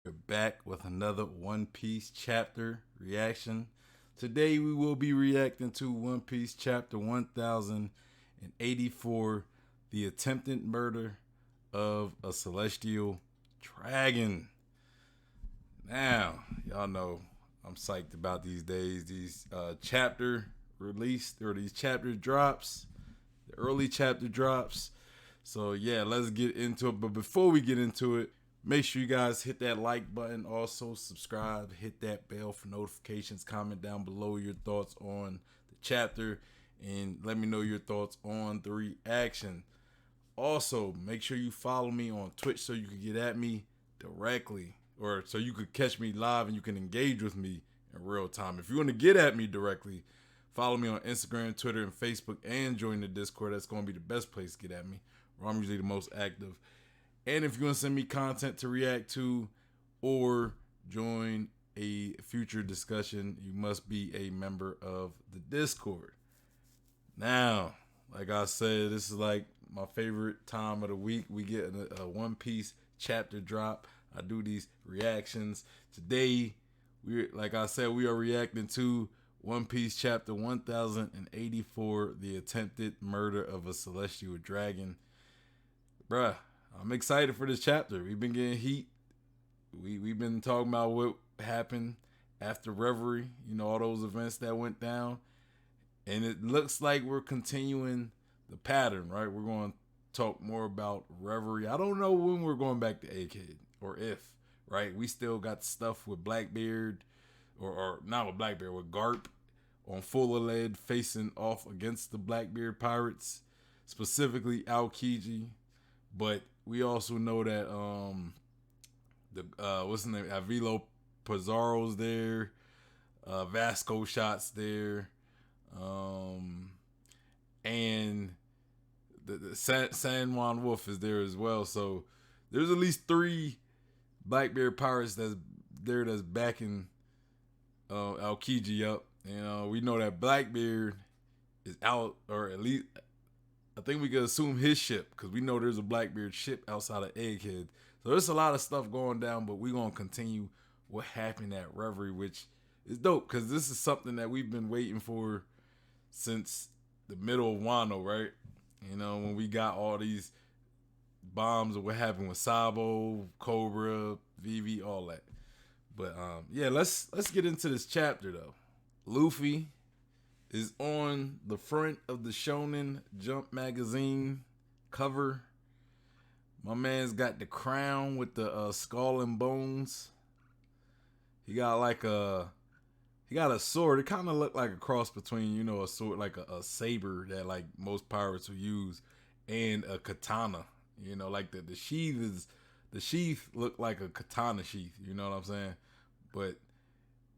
We're back with another One Piece chapter reaction. Today we will be reacting to One Piece chapter 1084, The Attempted Murder of a Celestial Dragon. Now, y'all know I'm psyched about these days. These chapter released or these chapter drops, the early chapter drops. So yeah, let's get into it. But before we get into it, make sure you guys hit that like button. Also subscribe, hit that bell for notifications. Comment down below your thoughts on the chapter, and let me know your thoughts on the reaction. Also, make sure you follow me on Twitch so you can get at me directly, or so you could catch me live and you can engage with me in real time. If you want to get at me directly, follow me on Instagram, Twitter, and Facebook, and join the Discord. That's going to be the best place to get at me, where I'm usually the most active. And if you want to send me content to react to or join a future discussion, you must be a member of the Discord. Now, like I said, this is like my favorite time of the week. We get a One Piece chapter drop. I do these reactions. Today, like I said, we are reacting to One Piece chapter 1084, The Attempted Murder of a Celestial Dragon. Bruh, I'm excited for this chapter. We've been getting heat. We've been talking about what happened after Reverie, all those events that went down. And it looks like we're continuing the pattern, right? We're going to talk more about Reverie. I don't know when we're going back to Egghead or if, right? We still got stuff with Blackbeard, or not with Blackbeard, with Garp on Full Lead facing off against the Blackbeard pirates, specifically Aokiji. But we also know that what's his name? Avilo Pizarro's there, Vasco Shot's there, and the San Juan Wolf is there as well. So there's at least 3 Blackbeard pirates that's there that's backing Aokiji up. And we know that Blackbeard is out, or at least I think we could assume his ship, because we know there's a Blackbeard ship outside of Egghead. So there's a lot of stuff going down, but we're going to continue what happened at Reverie, which is dope, because this is something that we've been waiting for since the middle of Wano, right? When we got all these bombs of what happened with Sabo, Cobra, Vivi, all that. But yeah, let's get into this chapter though. Luffy is on the front of the Shonen Jump magazine cover. My man's got the crown with the skull and bones. He got a sword. It kind of looked like a cross between, a sword, like a saber that like most pirates will use, and a katana. Like the sheath looked like a katana sheath. You know what I'm saying? But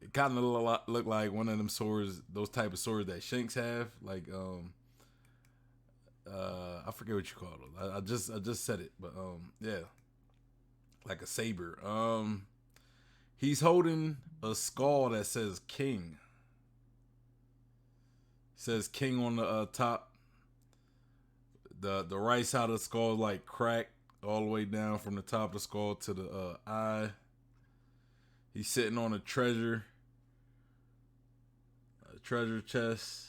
it kind of looked like one of them swords, those type of swords that Shanks have. Like I forget what you call them. I just said it, but yeah, like a saber. He's holding a skull that says King. It says King on the top. The right side of the skull is like cracked all the way down from the top of the skull to the eye. He's sitting on a treasure chest.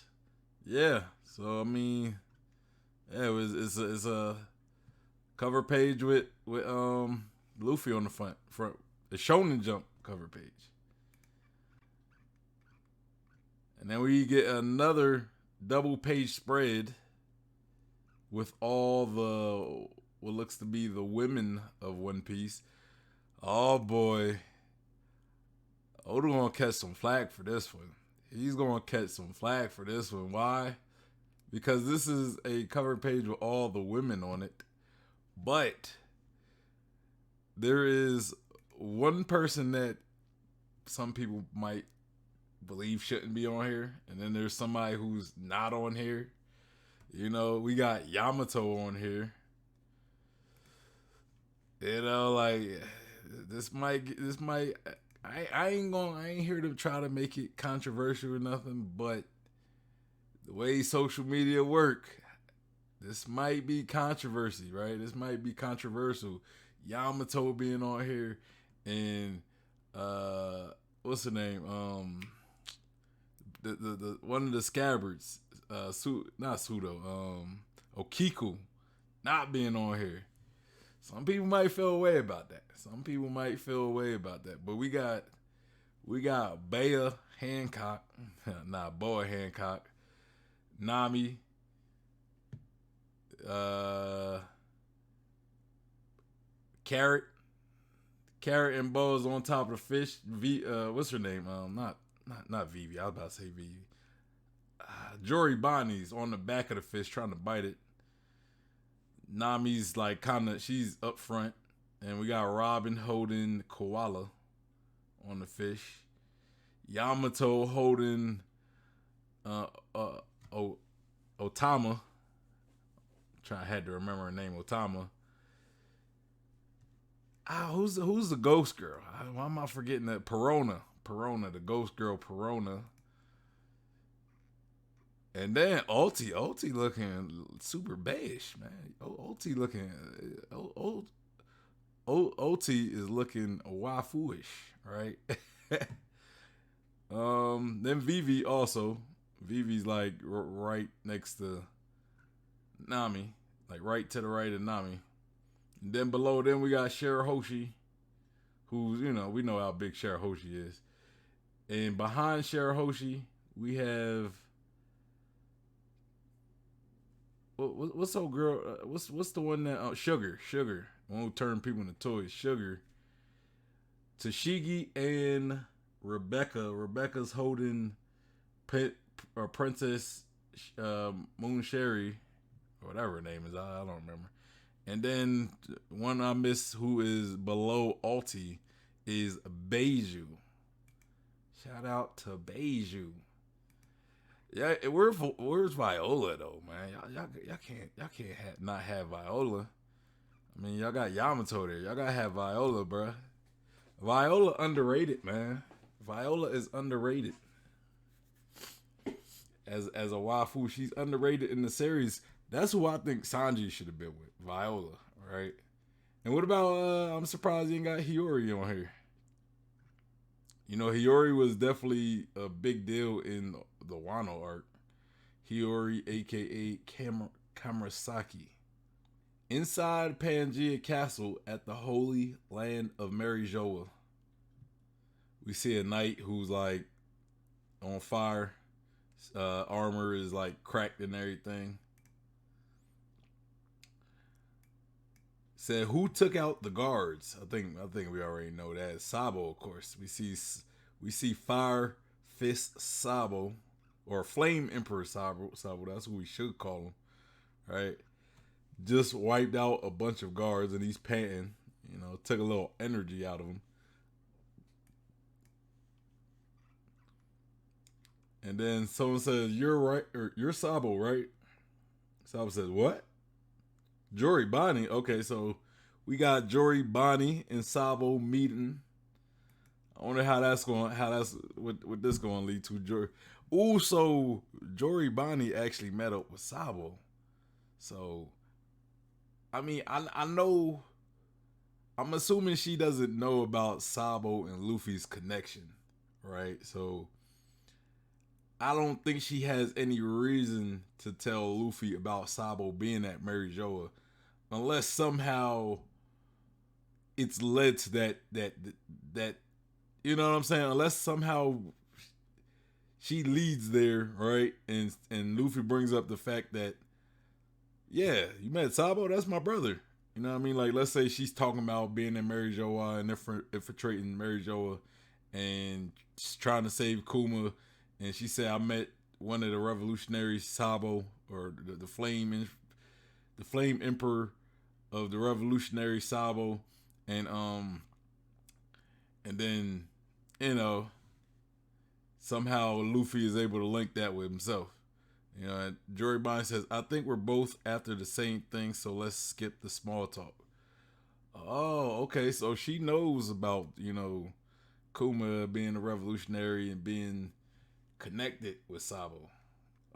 Yeah. So I mean, yeah, it's a cover page with Luffy on the front the Shonen Jump cover page. And then we get another double page spread with all the what looks to be the women of One Piece. Oh boy. Oda gonna catch some flack for this one. He's gonna catch some flack for this one. Why? Because this is a cover page with all the women on it. But there is one person that some people might believe shouldn't be on here, and then there's somebody who's not on here. We got Yamato on here. Like this might I ain't here to try to make it controversial or nothing, but the way social media work, this might be controversy, right? This might be controversial. Yamato being on here and what's her name? The one of the scabbards, not Sudo, Okiku, not being on here. Some people might feel a way about that. But we got Bea Hancock, Boa Hancock, Nami, Carrot and Boa's on top of the fish. What's her name? Not Vivi. I was about to say Vivi. Jory Bonnie's on the back of the fish trying to bite it. Nami's like she's up front, and we got Robin holding Koala on the fish. Yamato holding Otama. I had to remember her name, Otama. Who's the ghost girl? Why am I forgetting that? Perona, the ghost girl, Perona. And then Ulti looking super beige, man. Ulti looking, Ulti is looking waifu-ish, right? Then Vivi also. Vivi's like right next to Nami, like right to the right of Nami. And then below them we got Shirahoshi, who's, we know how big Shirahoshi is. And behind Shirahoshi, we have what's old girl? What's the one that Sugar, one who turned people into toys? Sugar, Tashigi, and Rebecca. Rebecca's holding Princess Moon Sherry, or whatever her name is. I don't remember. And then one I miss who is below Ulti is Beiju. Shout out to Beiju. Yeah, where's Viola though, man? Y'all can't not have Viola. I mean, y'all got Yamato there. Y'all gotta have Viola, bruh. Viola underrated, man. Viola is underrated. As a waifu, she's underrated in the series. That's who I think Sanji should have been with, Viola, right? And what about, I'm surprised you ain't got Hiyori on here. Hiyori was definitely a big deal in the Wano arc. Hiyori, a.k.a. Kamasaki. Inside Pangea Castle at the Holy Land of Mary Joa, we see a knight who's like on fire. Armor is like cracked and everything. Said, who took out the guards? I think we already know that. Sabo, of course. We see Fire Fist Sabo, or Flame Emperor Sabo. That's who we should call him, right? Just wiped out a bunch of guards, and he's panting. Took a little energy out of him. And then someone says, "You're right, or you're Sabo, right?" Sabo says, "What?" Jory Bonnie. Okay, so we got Jory Bonnie and Sabo meeting. I wonder what this going to lead to. So Jory Bonnie actually met up with Sabo. So, I mean, I know. I'm assuming she doesn't know about Sabo and Luffy's connection, right? So, I don't think she has any reason to tell Luffy about Sabo being at Mary Joa, unless somehow it's led to that you know what I'm saying? Unless somehow she leads there, right? And Luffy brings up the fact that, yeah, you met Sabo? That's my brother. You know what I mean? Like, let's say she's talking about being in Mary Joa and infiltrating Mary Joa and trying to save Kuma. And she said, I met one of the revolutionary Sabo, or the flame emperor of the revolutionary Sabo. And then, somehow Luffy is able to link that with himself. And Jory Bonnie says, I think we're both after the same thing, so let's skip the small talk. Oh, okay. So she knows about, Kuma being a revolutionary and being connected with Sabo.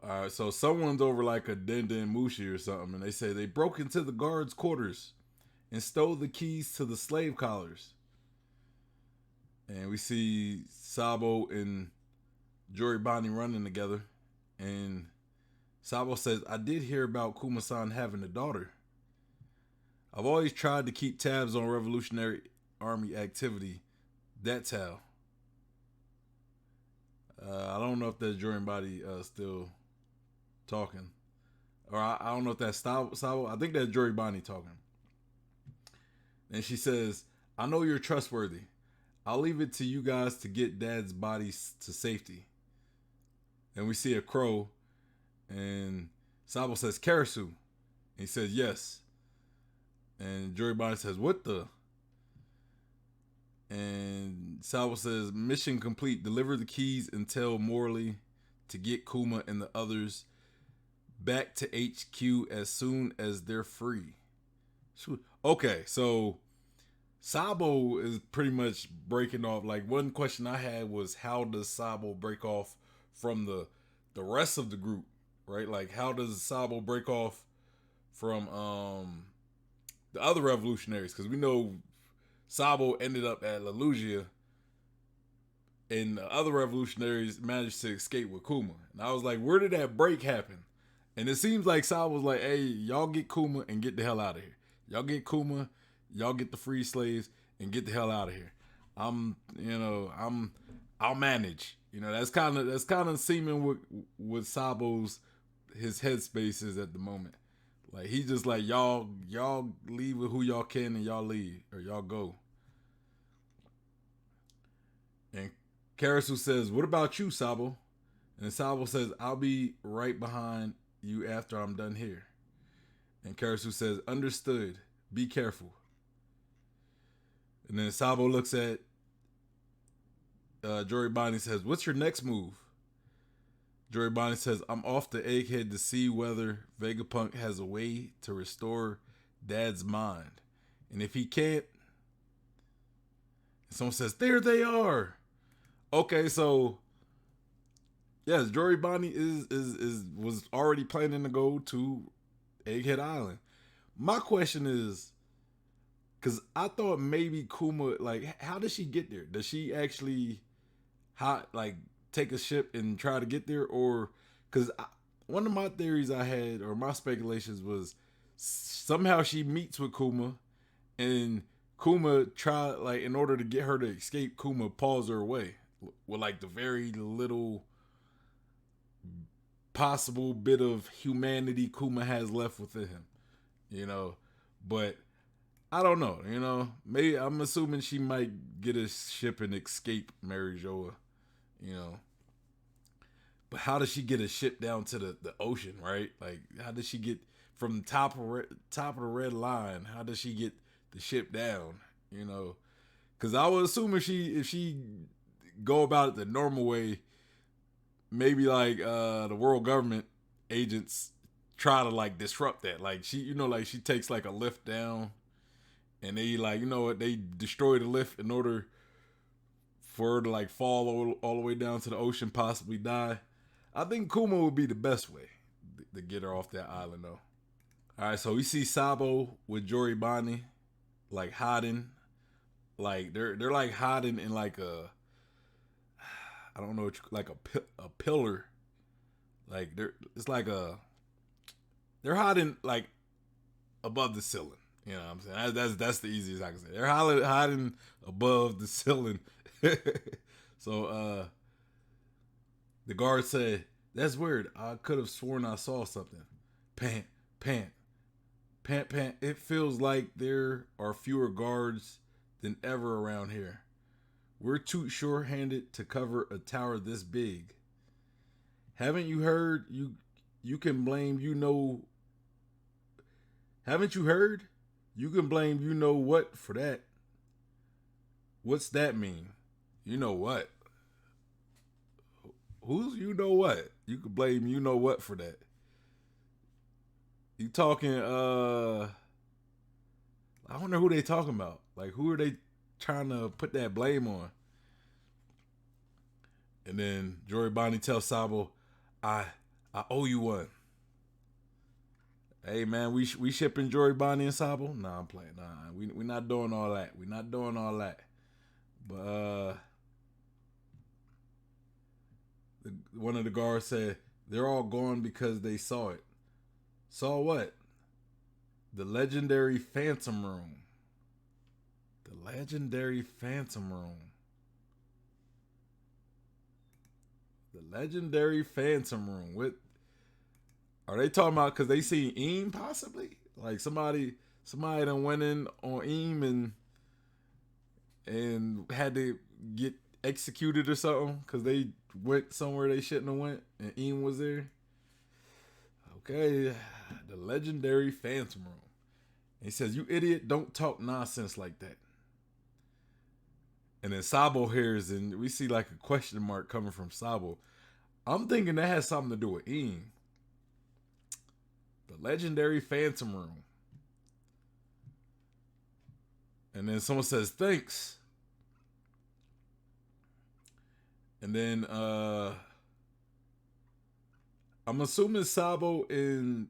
All right, so someone's over like a Denden Mushi or something, and they say they broke into the guards' quarters and stole the keys to the slave collars. And we see Sabo and Jory Bonnie running together. And Sabo says, I did hear about Kuma-san having a daughter. I've always tried to keep tabs on Revolutionary Army activity. That's how. I don't know if that's Jory Bonnie still talking. Or I don't know if that's Sabo. I think that's Jory Bonnie talking. And she says, I know you're trustworthy. I'll leave it to you guys to get Dad's body to safety. And we see a crow, and Sabo says, Karasu. And he says, yes. And Jory Bonnie says, what the? And Sabo says, mission complete. Deliver the keys and tell Morley to get Kuma and the others back to HQ as soon as they're free. Okay, so Sabo is pretty much breaking off. Like, one question I had was, how does Sabo break off from the rest of the group, right? Like, how does Sabo break off from the other revolutionaries? Because we know Sabo ended up at Lelugia, and the other revolutionaries managed to escape with Kuma. And I was like, where did that break happen? And it seems like Sabo was like, hey, y'all get Kuma and get the hell out of here. Y'all get Kuma, y'all get the free slaves and get the hell out of here. I'll manage. That's kind of seeming with Sabo's his headspace is at the moment. Like, he's just like, y'all leave with who y'all can and y'all leave or y'all go. And Karasu says, what about you, Sabo? And Sabo says, I'll be right behind you after I'm done here. And Karasu says, understood. Be careful. And then Sabo looks at Jory Bonnie and says, what's your next move? Jory Bonnie says, I'm off to Egghead to see whether Vegapunk has a way to restore Dad's mind. And if he can't, someone says, there they are. Okay, so yes, Jory Bonnie was already planning to go to Egghead Island. My question is, because I thought maybe Kuma, like, how does she get there? Does she actually take a ship and try to get there? Or, because one of my theories I had, or my speculations, was somehow she meets with Kuma, and Kuma in order to get her to escape, Kuma pulls her away with like the very little possible bit of humanity Kuma has left within him, but I don't know, maybe I'm assuming she might get a ship and escape Mary Joa, but how does she get a ship down to the ocean, right? Like, how does she get from the top of the red line? How does she get the ship down, because I would assume if she go about it the normal way, maybe like the world government agents try to like disrupt that. Like, she she takes like a lift down, and they they destroy the lift in order for her to like fall all the way down to the ocean, possibly die. I think Kuma would be the best way to get her off that island though. All right, so we see Sabo with Jory Bonnie like hiding, like they're like hiding in like I don't know, like a pillar. Like it's like they're hiding like above the ceiling. You know what I'm saying? That's the easiest I can say. They're hiding above the ceiling. So the guard said, "That's weird. I could have sworn I saw something." Pant, pant, pant, pant. It feels like there are fewer guards than ever around here. We're too short-handed to cover a tower this big. Haven't you heard? You can blame Haven't you heard? You can blame what for that. What's that mean? You know what? Who's what? You can blame what for that. You talking I wonder who they talking about. Like, who are they trying to put that blame on? And then Jory Bonnie tells Sabo, I owe you one. Hey man, we shipping Jory Bonnie and Sabo? Nah, I'm playing. Nah, we not doing all that. We not doing all that. But one of the guards said they're all gone because they saw it. Saw what? The legendary Phantom Room. The legendary Phantom Room. The legendary Phantom Room. What are they talking about? Because they see Eam possibly? Like somebody done went in on Eam and had to get executed or something because they went somewhere they shouldn't have went and Eam was there. Okay, the legendary Phantom Room. And he says, "You idiot! Don't talk nonsense like that." And then Sabo hears, and we see like a question mark coming from Sabo. I'm thinking that has something to do with Eam. The legendary Phantom Room. And then someone says, "Thanks." And then I'm assuming Sabo and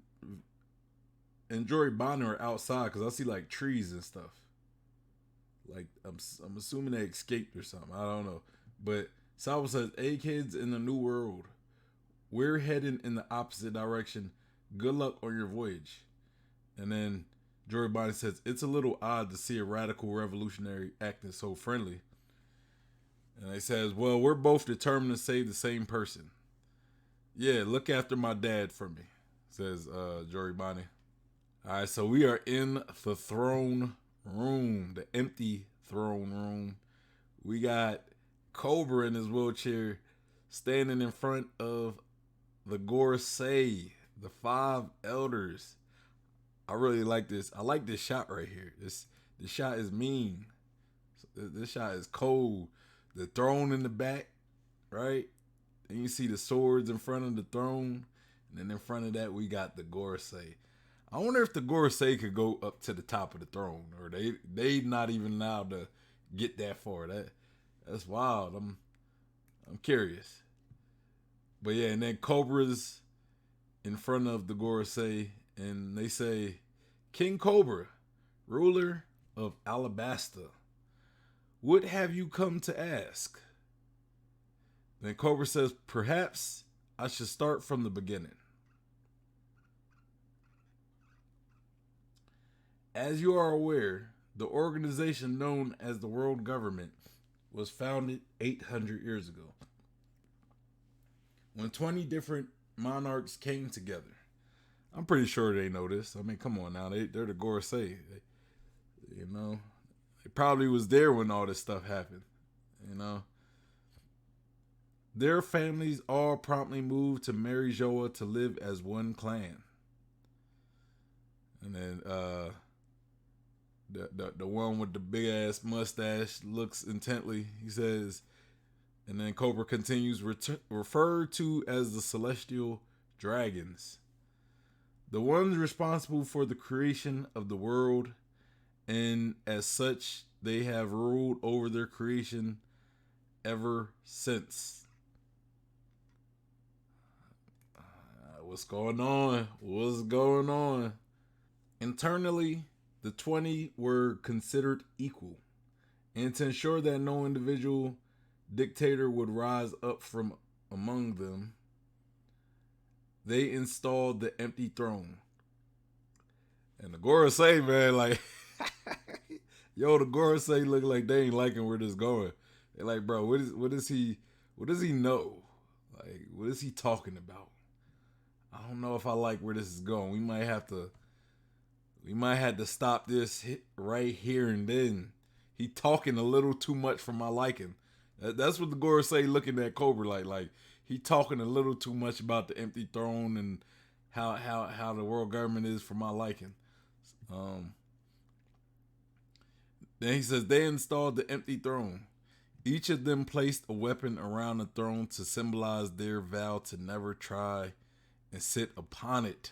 Jory Bonner are outside because I see like trees and stuff. Like I'm assuming they escaped or something. I don't know. But Sabo says, "Hey kids in the new world, we're heading in the opposite direction. Good luck on your voyage." And then Jory Bonner says, "It's a little odd to see a radical revolutionary acting so friendly." And he says, "Well, we're both determined to save the same person. Yeah, look after my dad for me," says Jory Bonnie. All right, so we are in the throne room, the empty throne room. We got Cobra in his wheelchair standing in front of the Gorosei, the five elders. I really like this. I like this shot right here. This shot is mean. This shot is cold. The throne in the back, right? And you see the swords in front of the throne. And then in front of that, we got the Gorosei. I wonder if the Gorosei could go up to the top of the throne, or they not even allowed to get that far. That's wild. I'm curious. But yeah, and then Cobra's in front of the Gorosei, and they say, "King Cobra, ruler of Alabasta, what have you come to ask?" Then Cobra says, "Perhaps I should start from the beginning. As you are aware, the organization known as the World Government was founded 800 years ago when 20 different monarchs came together. I'm pretty sure they know this. I mean, come on now. They're the Gorosei. You know, they probably was there when all this stuff happened. You know, their families all promptly moved to Marijoa to live as one clan. And then the one with the big ass mustache looks intently. He says, and then Cobra continues, referred to as the Celestial Dragons, the ones responsible for the creation of the world, and as such, they have ruled over their creation ever since. What's going on? What's going on? Internally, the 20 were considered equal, and to ensure that no individual dictator would rise up from among them, they installed the empty throne. And the Gorosei, man, like, yo, the Gorosei look like they ain't liking where this going. They're like, bro, what does he know? Like, what is he talking about? I don't know if I like where this is going. We might have to stop this right here and then. He talking a little too much for my liking. That's what the Gorosei looking at Cobra like he talking a little too much about the empty throne and how the world government is for my liking. Then he says they installed the empty throne. Each of them placed a weapon around the throne to symbolize their vow to never try and sit upon it.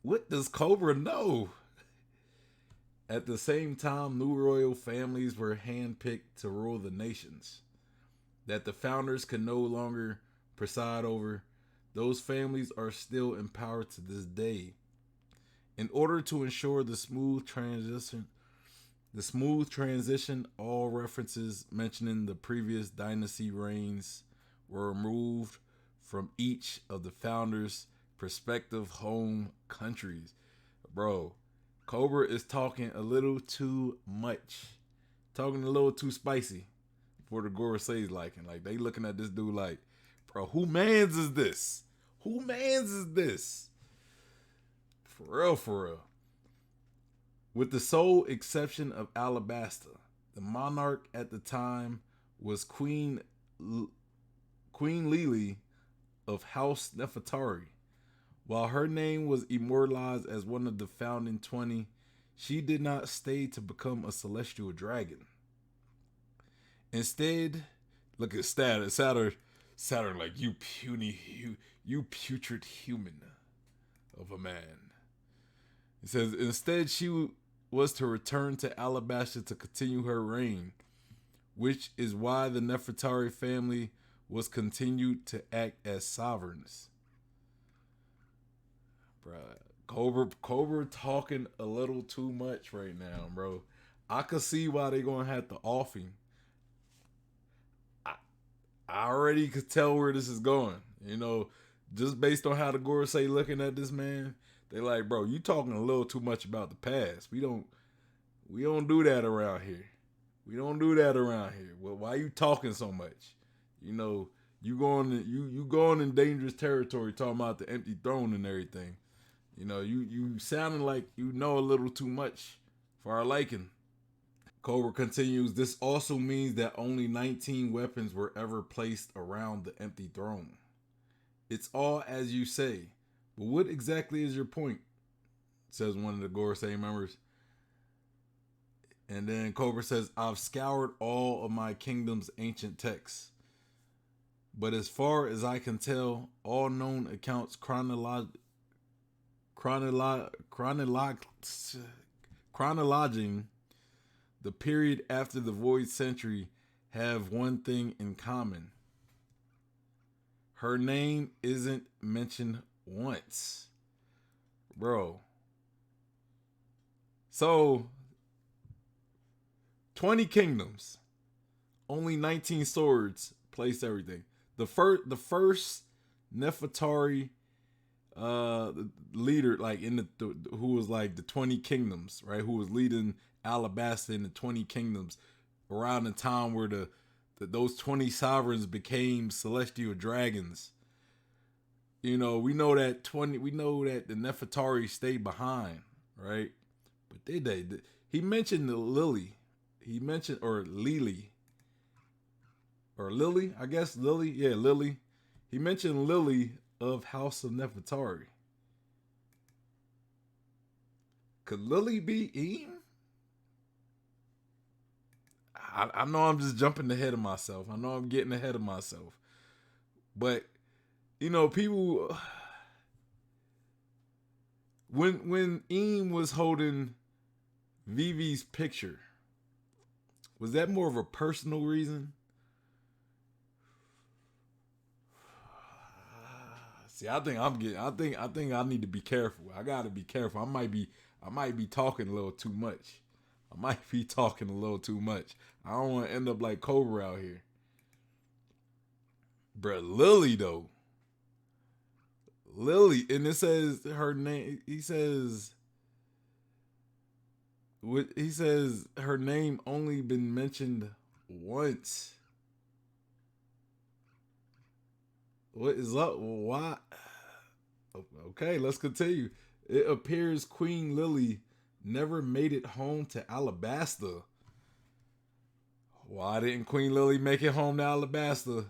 What does Cobra know? At the same time, new royal families were handpicked to rule the nations that the founders could no longer preside over. Those families are still in power to this day. In order to ensure the smooth transition The smooth transition, all references mentioning the previous dynasty reigns were removed from each of the founders' prospective home countries. Bro, Cobra is talking a little too much. Talking a little too spicy for the Goroseis liking. Like, they looking at this dude like, bro, who mans is this? Who mans is this? For real, for real. With the sole exception of Alabasta, the monarch at the time was Queen Lili of House Nefertari. While her name was immortalized as one of the founding 20, she did not stay to become a celestial dragon. Instead, look at Saturn like you puny, you putrid human of a man. It says instead she was to return to Alabasta to continue her reign, which is why the Nefertari family was continued to act as sovereigns. Bruh, Cobra talking a little too much right now, bro. I could see why they gonna have to off him. I already could tell where this is going. You know, just based on how the Gorosei looking at this man, they like, bro, you talking a little too much about the past. We don't do that around here. We don't do that around here. Well, why you talking so much? You know, you going in dangerous territory talking about the empty throne and everything. You know, you sounding like you know a little too much for our liking. Cobra continues, this also means that only 19 weapons were ever placed around the empty throne. It's all as you say. But what exactly is your point? Says one of the Gorosei members. And then Cobra says, I've scoured all of my kingdom's ancient texts. But as far as I can tell, all known accounts chronologing the period after the Void Century have one thing in common. Her name isn't mentioned once. Bro. So, 20 kingdoms, only 19 swords, place everything. The first Nefertari leader, like in who was like the 20 kingdoms, right? Who was leading Alabasta in the 20 kingdoms around the time where those 20 sovereigns became celestial dragons. You know, we know that the Nefertari stayed behind, right? But did they? He mentioned the Lily. He mentioned or Lily. Or Lily, I guess Lily. Yeah, Lily. He mentioned Lily of House of Nefertari. Could Lily be Eve? I know I'm just jumping ahead of myself. I know I'm getting ahead of myself. But, you know, people when Eam was holding Vivi's picture, was that more of a personal reason? See, I think I need to be careful. I gotta be careful. I might be talking a little too much. I might be talking a little too much. I don't want to end up like Cobra out here. Bruh, Lily though. Lily, and it says her name. He says her name only been mentioned once. What is up? Why? Okay, let's continue. It appears Queen Lily never made it home to Alabasta. Why didn't Queen Lily make it home to Alabasta?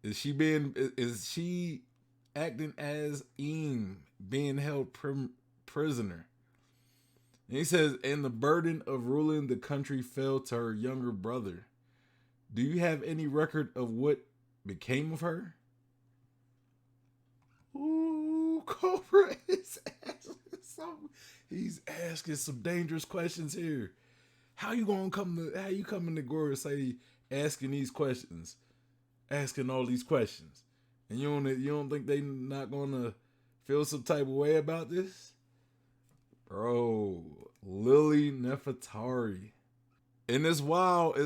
Is she acting as Eam being held prisoner? And he says, and the burden of ruling the country fell to her younger brother. Do you have any record of what became of her? Ooh, Cobra is asking he's asking some dangerous questions here. How you coming to Gorosei asking these questions? Asking all these questions. And you don't think they not gonna feel some type of way about this? Bro, Lily Nefertari. And it's wild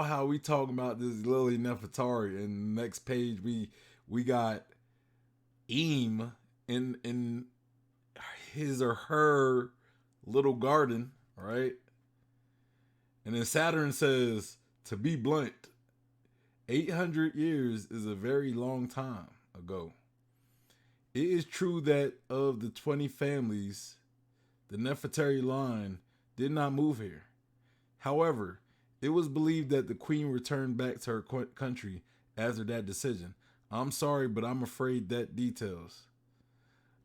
how we talking about this Lily Nefertari. And next page we got Eem in his or her little garden, right? And then Saturn says, to be blunt, 800 years is a very long time ago. It is true that of the 20 families, the Nefertari line did not move here. However, it was believed that the queen returned back to her country after that decision. I'm sorry, but I'm afraid that details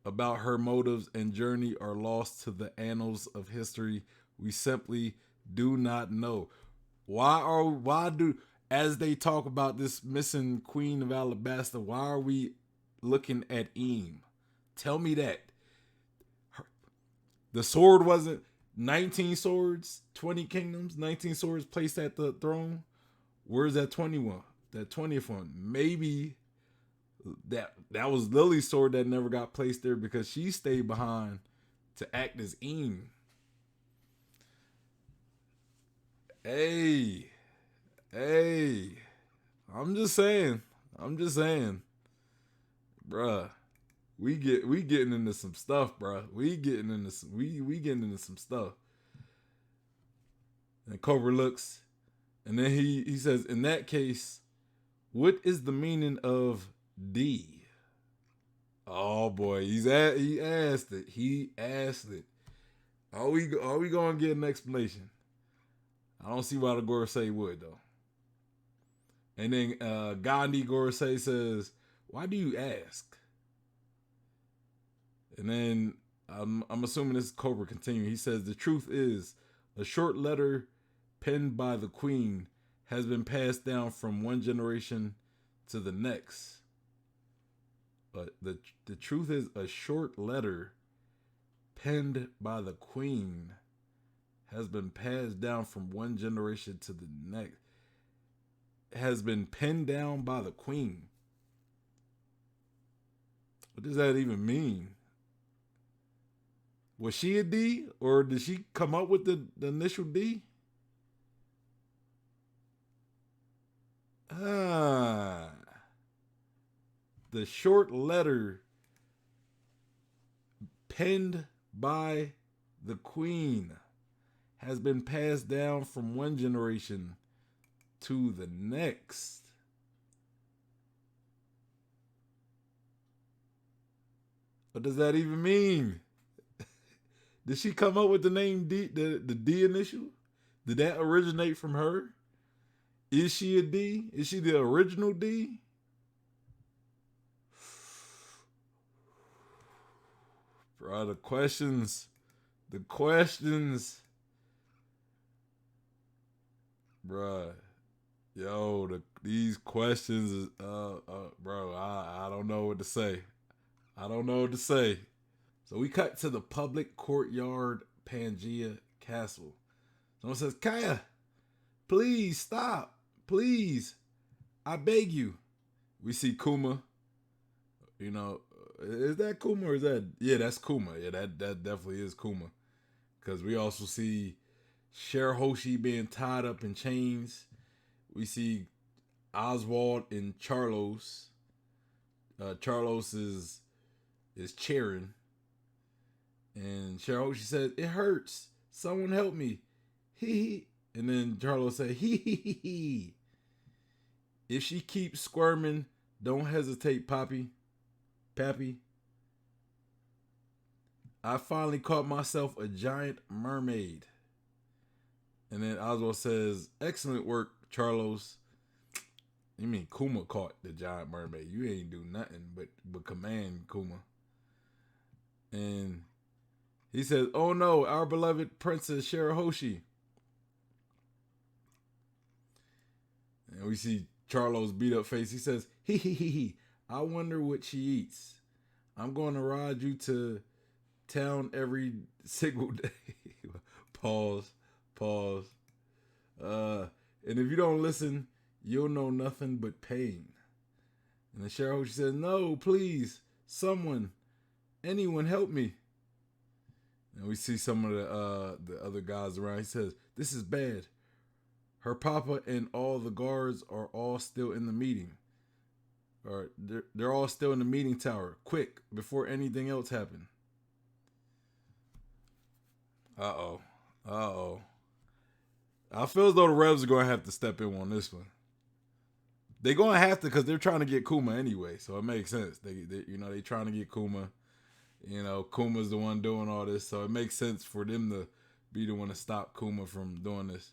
about her motives and journey are lost to the annals of history. We simply do not know. Why do as they talk about this missing Queen of Alabasta, why are we looking at Eem? Tell me that. The sword wasn't 19 swords, 20 kingdoms, 19 swords placed at the throne. Where's that 21? That 20th one? Maybe that was Lily's sword that never got placed there because she stayed behind to act as Eem. Hey, I'm just saying, bruh. We getting into some stuff, bruh. We getting into some stuff. And Cobra looks, and then he says, in that case, what is the meaning of D? Oh boy, he asked it. He asked it. Are we gonna get an explanation? I don't see why the Gorosei would though. And then Gandhi Gorosei says, "Why do you ask?" And then I'm assuming this is Cobra continuing. He says, "The truth is, a short letter penned by the Queen has been passed down from one generation to the next. But the truth is, a short letter penned by the Queen has been passed down from one generation to the next. Has been penned down by the Queen. What does that even mean? Was she a D, or did she come up with the initial D? Ah, the short letter penned by the Queen has been passed down from one generation to the next. What does that even mean? Did she come up with the name D, the D initial? Did that originate from her? Is she a D? Is she the original D? Bro, the questions. Bruh. Yo, these questions, bro, I don't know what to say. So we cut to the public courtyard Pangea Castle. Someone says, Kaya, please stop. Please. I beg you. We see Kuma. You know, is that Kuma or is that? Yeah, that's Kuma. Yeah, that definitely is Kuma. Because we also see Shirahoshi being tied up in chains. We see Oswald and Charlos. Charlos is cheering. And Shirahoshi says, it hurts. Someone help me. Hee. And then Charlos said, hee. If she keeps squirming, don't hesitate, Pappy. I finally caught myself a giant mermaid. And then Oswald says, excellent work, Charlos. You mean Kuma caught the giant mermaid. You ain't do nothing but command Kuma. And he says, oh no, our beloved Princess Shirahoshi. And we see Charlos' beat up face. He says, hee. I wonder what she eats. I'm going to ride you to town every single day. Pause. And if you don't listen, you'll know nothing but pain. And the Shirahoshi says, no, please, anyone help me. And we see some of the other guys around. He says, "This is bad. Her papa and all the guards are all still in the meeting. Or they're all still in the meeting tower. Quick, before anything else happened." Uh-oh. Uh-oh. I feel as though the Revs are going to have to step in on this one. They're going to have to because they're trying to get Kuma anyway, so it makes sense. They trying to get Kuma. Kuma's the one doing all this, so it makes sense for them to be the one to stop Kuma from doing this.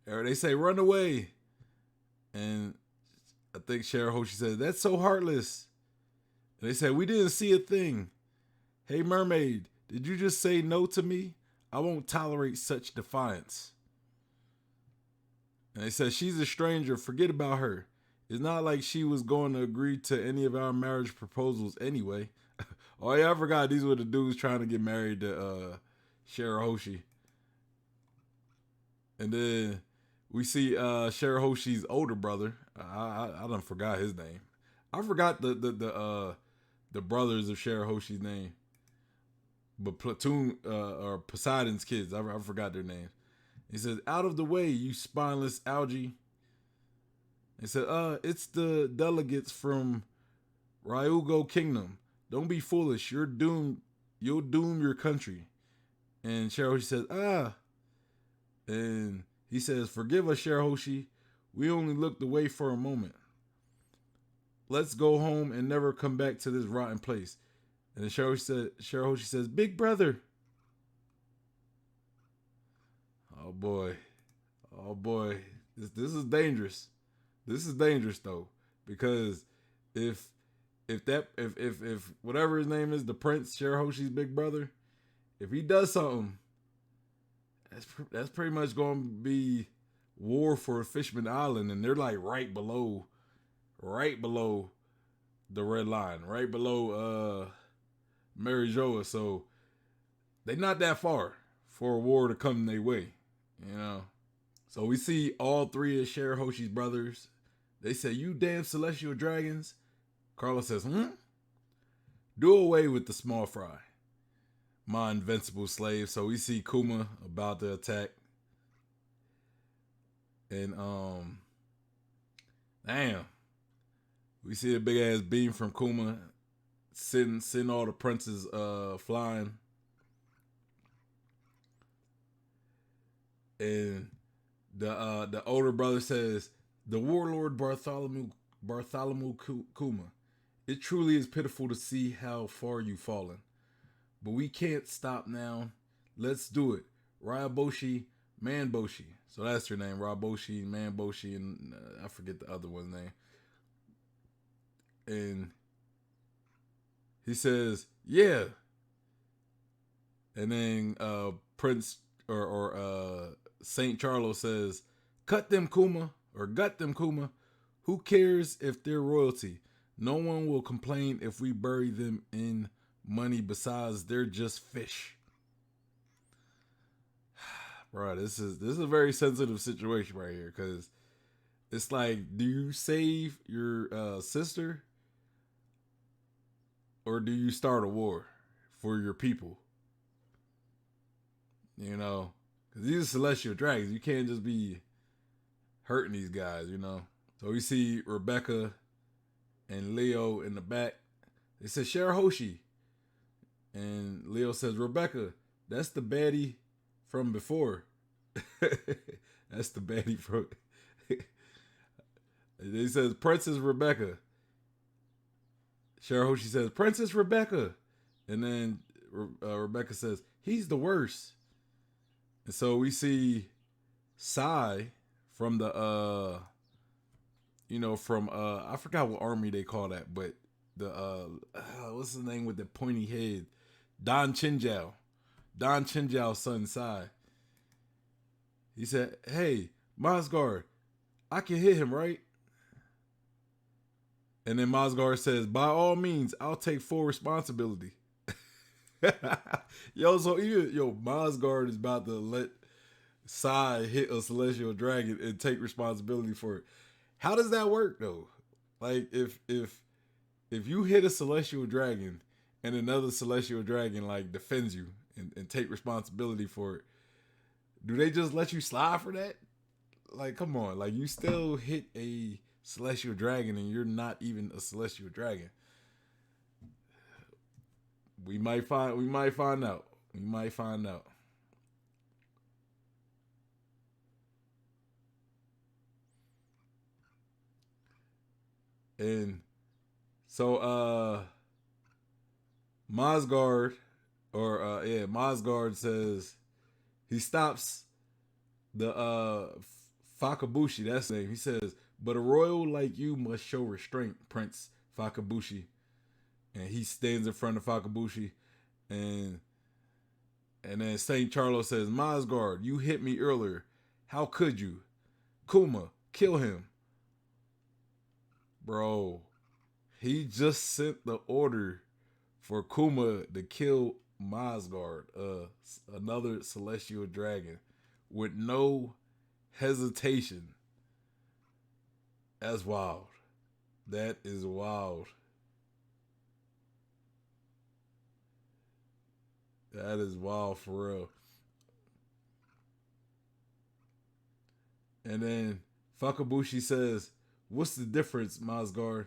Or they say, "Run away." And I think Shirahoshi says, "That's so heartless." And they say, "We didn't see a thing. Hey, mermaid, did you just say no to me? I won't tolerate such defiance." And they said, "She's a stranger. Forget about her. It's not like she was going to agree to any of our marriage proposals anyway." Oh, yeah, I forgot these were the dudes trying to get married to Shirahoshi. And then we see Shirahoshi's older brother. I done forgot his name. I forgot the brothers of Shirahoshi's name. But Platoon or Poseidon's kids, I forgot their names. He says, "Out of the way, you spineless algae." He said, "It's the delegates from Ryugo Kingdom. Don't be foolish. You're doomed. You'll doom your country." And Shirahoshi says, "Ah." And he says, "Forgive us, Shirahoshi. We only looked away for a moment. Let's go home and never come back to this rotten place." And then Shirahoshi says, "Big brother." Oh boy. Oh boy. This is dangerous. This is dangerous though. Because if if whatever his name is, the prince, Shirahoshi's big brother, if he does something, that's pretty much going to be war for Fishman Island, and they're like right below the red line, right below Mary Joa. So they're not that far for a war to come their way, you know. So we see all three of Shirahoshi's brothers. They say, "You damn celestial dragons." Carlos says, "Do away with the small fry, my invincible slave." So we see Kuma about to attack. And damn. We see a big ass beam from Kuma send all the princes flying. And the older brother says, "The warlord Bartholomew Kuma. It truly is pitiful to see how far you've fallen. But we can't stop now. Let's do it. Ryaboshi Manboshi." So that's her name, Raboshi, Manboshi, and I forget the other one's name. And he says, "Yeah." And then Prince or Saint Charlo says, "Cut them, Kuma, or gut them, Kuma. Who cares if they're royalty? No one will complain if we bury them in money. Besides, they're just fish." Bro, this is a very sensitive situation right here, because it's like, do you save your sister, or do you start a war for your people? Because these are celestial dragons. You can't just be hurting these guys. So we see Rebecca and Leo in the back. They said, "Shirahoshi." And Leo says, "Rebecca, that's the baddie from before." That's the baddie from. He says, "Princess Rebecca." Shirahoshi says, "Princess Rebecca." And then Rebecca says, "He's the worst." And so we see Sai from the from I forgot what army they call that, but the what's his name with the pointy head? Don Chinjao. Don Chinjao's son Sai. He said, "Hey, Mosgard, I can hit him, right?" And then Mosgard says, "By all means, I'll take full responsibility." So even Mosgard is about to let Sai hit a celestial dragon and take responsibility for it. How does that work though? Like if you hit a celestial dragon and another celestial dragon like defends you and take responsibility for it, do they just let you slide for that? Like, come on, like you still hit a celestial dragon and you're not even a celestial dragon. We might find out. We might find out. And so Mosgard Mosgard says he stops the Fakabushi, that's the name. He says, but a royal like you must show restraint, Prince Fakabushi. And he stands in front of Fakabushi, and then Saint Charlo says, Mosgard, you hit me earlier. How could you? Kuma, kill him. Bro, he just sent the order for Kuma to kill Mosgard, another celestial dragon, with no hesitation. That's wild. That is wild. That is wild for real. And then Fakabushi says, what's the difference, Mosgard?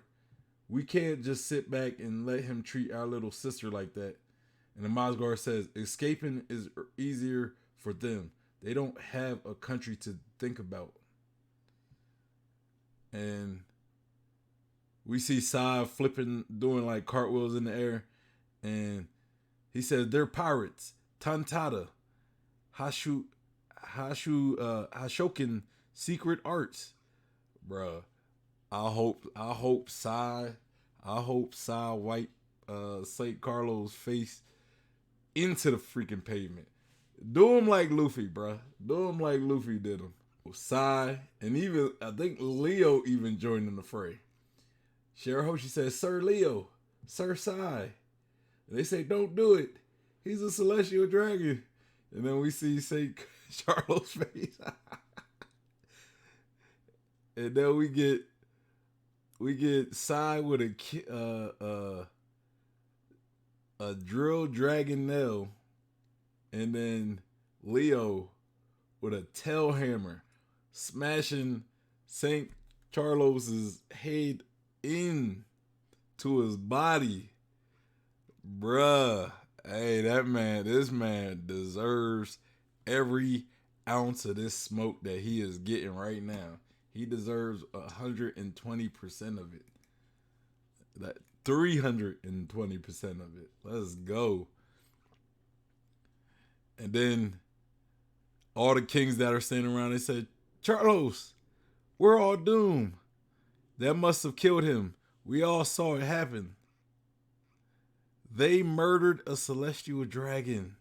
We can't just sit back and let him treat our little sister like that. And then Mosgard says, escaping is easier for them. They don't have a country to think about. And we see Sai flipping, doing like cartwheels in the air. And he says, they're pirates. Tantada. Hashokin secret arts. Bruh. I hope Sai wipe St. Carlos face into the freaking pavement. Do him like Luffy, bruh. Do him like Luffy did him. Sai, and even I think Leo even joined in the fray. Shirahoshi says, Sir Leo, Sir Sai. And they say, don't do it. He's a celestial dragon. And then we see St. Charles' face. And then we get Sai with a drill dragon nail, and then Leo with a tail hammer smashing St. Charles's head in to his body. Bruh. Hey, this man deserves every ounce of this smoke that he is getting right now. He deserves 120% of it. That 320% of it. Let's go. And then all the kings that are standing around, they said, Charlos, we're all doomed. That must have killed him. We all saw it happen. They murdered a celestial dragon.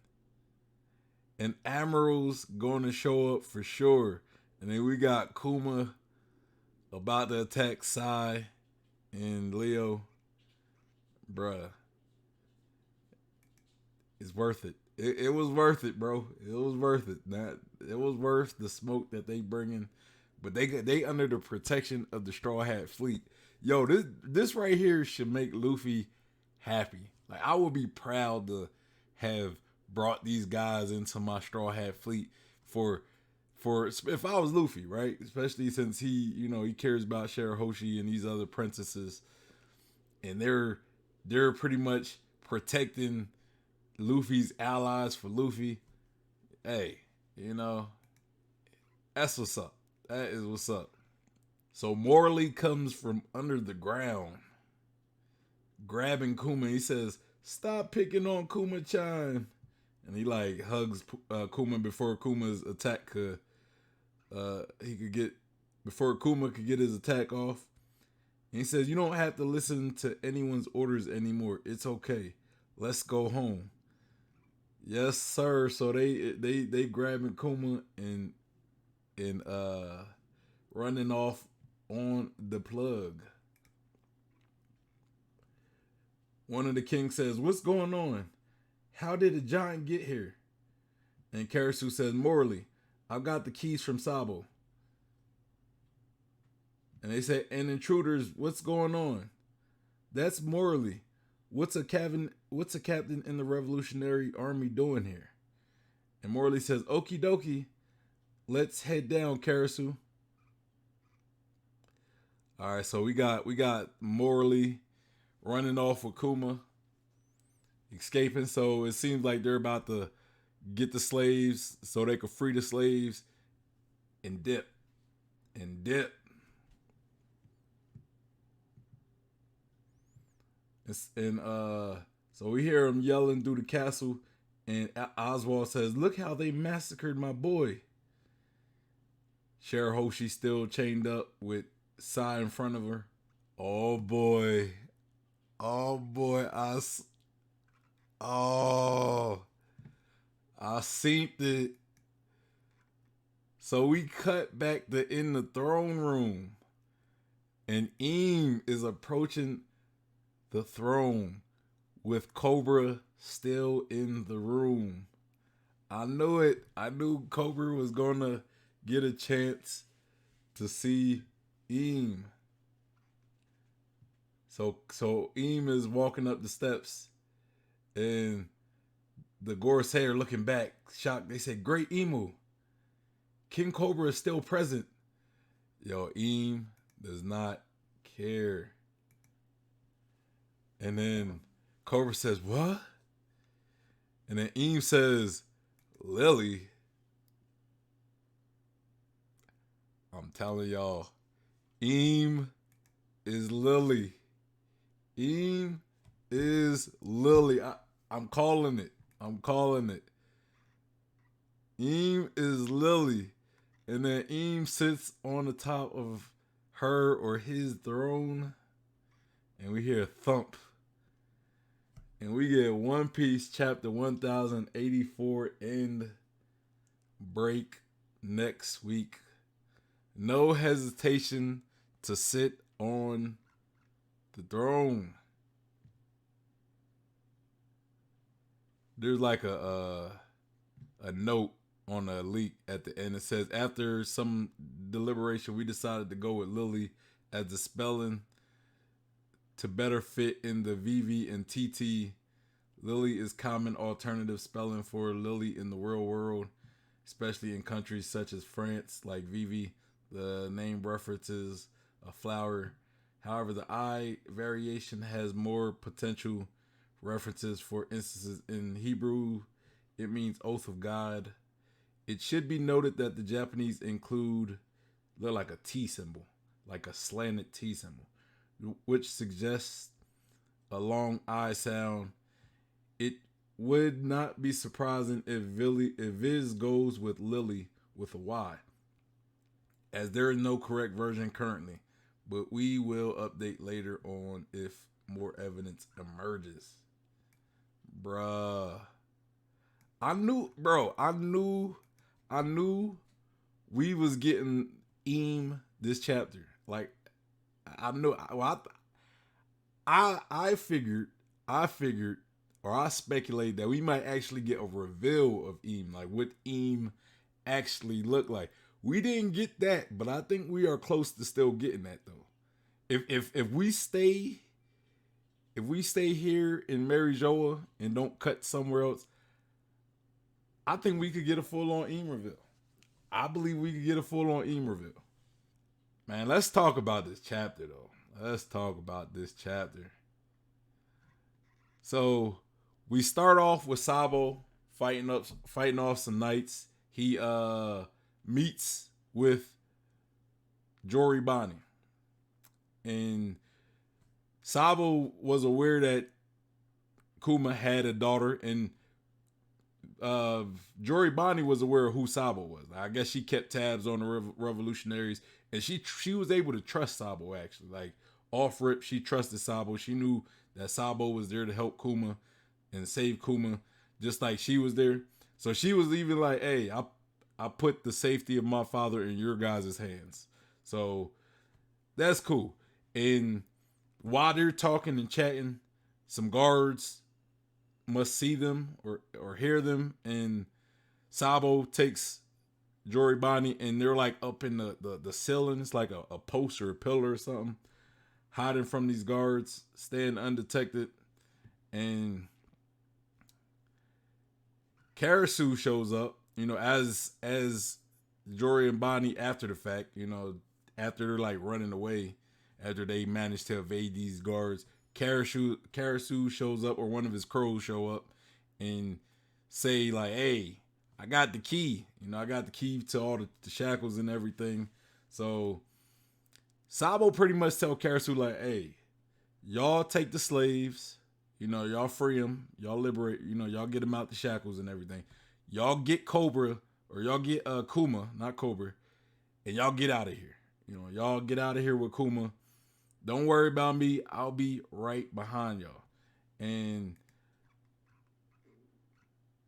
And Admiral's going to show up for sure. And then we got Kuma about to attack Sai and Leo. Bruh. It's worth it. It was worth it, bro. It was worth it. It was worth the smoke that they bringing. But they under the protection of the Straw Hat Fleet. Yo, this right here should make Luffy happy. Like, I would be proud to have brought these guys into my Straw Hat Fleet for if I was Luffy, right? Especially since he cares about Shirahoshi and these other princesses, and they're pretty much protecting Luffy's allies for Luffy. Hey, that's what's up. That is what's up. So Morley comes from under the ground, grabbing Kuma. He says, "Stop picking on Kuma-chan," and he like hugs Kuma before Kuma's attack could before Kuma could get his attack off. And he says, "You don't have to listen to anyone's orders anymore. It's okay. Let's go home." Yes, sir. So they grabbing Kuma and running off on the plug. One of the kings says, "What's going on? How did the giant get here?" And Karasu says, "Morley, I've got the keys from Sabo." And they say, "And intruders, what's going on?" "That's Morley. What's a captain in the Revolutionary Army doing here? And Morley says, "Okie dokie, let's head down, Karasu." All right, so we got Morley running off with Kuma, escaping. So it seems like they're about to get the slaves so they could free the slaves and dip and dip. And so we hear him yelling through the castle, and Oswald says, "Look how they massacred my boy." Shirahoshi still chained up with Sai in front of her. Oh boy, oh boy, oh I seen it. So we cut back to in the throne room, and Eam is approaching the throne with Cobra still in the room. I knew it. I knew Cobra was gonna get a chance to see Eam. So Eam is walking up the steps, and the Gorosei are looking back, shocked. They say, "Great Emu, King Cobra is still present." Yo, Eam does not care. And then Cobra says, "What?" And then Eam says, "Lily." I'm telling y'all, Eam is Lily. Eam is Lily. I'm calling it. I'm calling it. Eam is Lily. And then Eam sits on the top of her or his throne. And we hear a thump. And we get One Piece chapter 1084 end break next week. No hesitation to sit on the throne. There's like a note on a leak at the end. It says, "After some deliberation, we decided to go with Lily as the spelling to better fit in the VV and TT. Lily is common alternative spelling for Lily in the real world, especially in countries such as France, like VV. The name references a flower. However, the I variation has more potential references. For instances, in Hebrew, it means oath of God. It should be noted that the Japanese include like a T symbol, like a slanted T symbol, which suggests a long I sound. It would not be surprising if Viz goes with Lily with a Y, as there is no correct version currently, but we will update later on if more evidence emerges." Bruh. I knew we was getting Eam this chapter. Like, I knew, well, I figured, or I speculated that we might actually get a reveal of Eam, like what Eam actually looked like. We didn't get that, but I think we are close to still getting that though. If we stay here in Marijoa and don't cut somewhere else, I think we could get a full on Eam reveal. I believe we could get a full on Eam reveal. Man, let's talk about this chapter though. Let's talk about this chapter. So we start off with Sabo fighting off some knights. He meets with Joribani. And Sabo was aware that Kuma had a daughter, and Joribani was aware of who Sabo was. I guess she kept tabs on the revolutionaries, and she was able to trust Sabo actually. Like off rip, she trusted Sabo. She knew that Sabo was there to help Kuma and save Kuma, just like she was there. So she was even like, "Hey, I put the safety of my father in your guys' hands." So that's cool. And while they're talking and chatting, some guards must see them or hear them, and Sabo takes Joribani, and they're like up in the ceiling. It's like a post or a pillar or something, hiding from these guards, staying undetected. And Karasu shows up, as Jory and Bonnie after the fact, after they're like running away, after they manage to evade these guards. Karasu shows up, or one of his crows show up and say like, "Hey, I got the key. I got the key to all the shackles and everything." So Sabo pretty much tell Karasu like, "Hey, y'all take the slaves. Y'all free them. Y'all liberate. Y'all get them out the shackles and everything. Y'all get Cobra, or y'all get Kuma, not Cobra, and y'all get out of here. Y'all get out of here with Kuma. Don't worry about me. I'll be right behind y'all." And